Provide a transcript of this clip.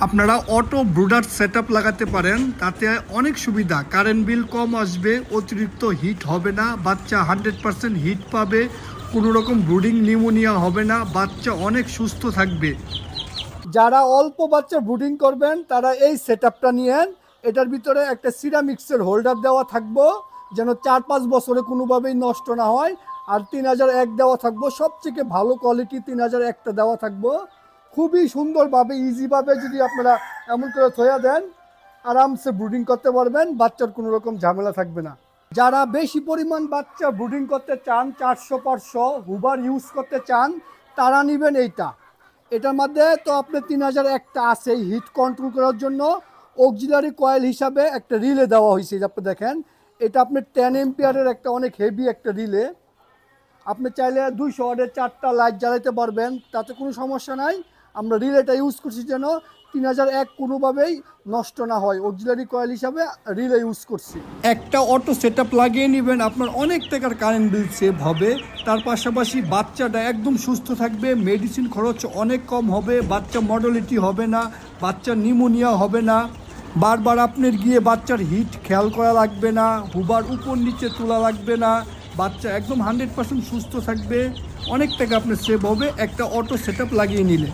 আপনারা auto brooder setup লাগাতে পারেন, তাতে অনেক সুবিধা। কারেন্ট বিল কম আসবে, অতিরিক্ত হিট হবে না, বাচ্চা 100% হিট পাবে, কোনো রকম ব্রুডিং নিউমোনিয়া হবে না, বাচ্চা অনেক সুস্থ থাকবে। যারা অল্প বাচ্চা ব্রুডিং করবেন তারা এই সেটআপটা নিয়েন। এটার ভিতরে একটা সিরামিক্সের হোল্ডার দেওয়া থাকবো, যেন 4-5 বছরে কোনোভাবেই নষ্ট না হয়। আর 3001 দেওয়া থাকবো, সবথেকে ভালো কোয়ালিটি 3001টা দেওয়া থাকবো। খুবই সুন্দরভাবে ইজিভাবে যদি আপনারা এমন করে থয়া দেন, আরামসে ব্রুডিং করতে পারবেন, বাচ্চার কোনো রকম ঝামেলা থাকবে না। যারা বেশি পরিমাণ বাচ্চা ব্রুডিং করতে চান, 400-500 হুবার ইউজ করতে চান, তারা নেবেন এইটা। এটার মধ্যে তো আপনার 3001টা আছে হিট কন্ট্রোল করার জন্য। অক্সিলারি কয়েল হিসাবে একটা রিলে দেওয়া হয়েছে, আপনি দেখেন। এটা আপনার 10 এম্পিয়ারের একটা অনেক হেভি একটা রিলে। আপনি চাইলে 200 ওয়াটের 4টা লাইট জ্বালাতে পারবেন, তাতে কোনো সমস্যা নাই। আমরা রিলেটা ইউজ করছি যেন 3001 কোনোভাবেই নষ্ট না হয়, অক্সিলারি কয়েল হিসাবে রিলে ইউজ করছি। একটা অটো সেটআপ লাগিয়ে নেবেন, আপনার অনেক টাকার কারেন্ট বিল সেভ হবে। তার পাশাপাশি বাচ্চাটা একদম সুস্থ থাকবে, মেডিসিন খরচ অনেক কম হবে, বাচ্চা মর্টালিটি হবে না, বাচ্চা নিউমোনিয়া হবে না, বারবার আপনার গিয়ে বাচ্চার হিট খেয়াল করা লাগবে না, হুবার উপর নিচে তোলা লাগবে না, বাচ্চা একদম 100% সুস্থ থাকবে। অনেক টাকা আপনার সেভ হবে একটা অটো সেটআপ লাগিয়ে নিলে।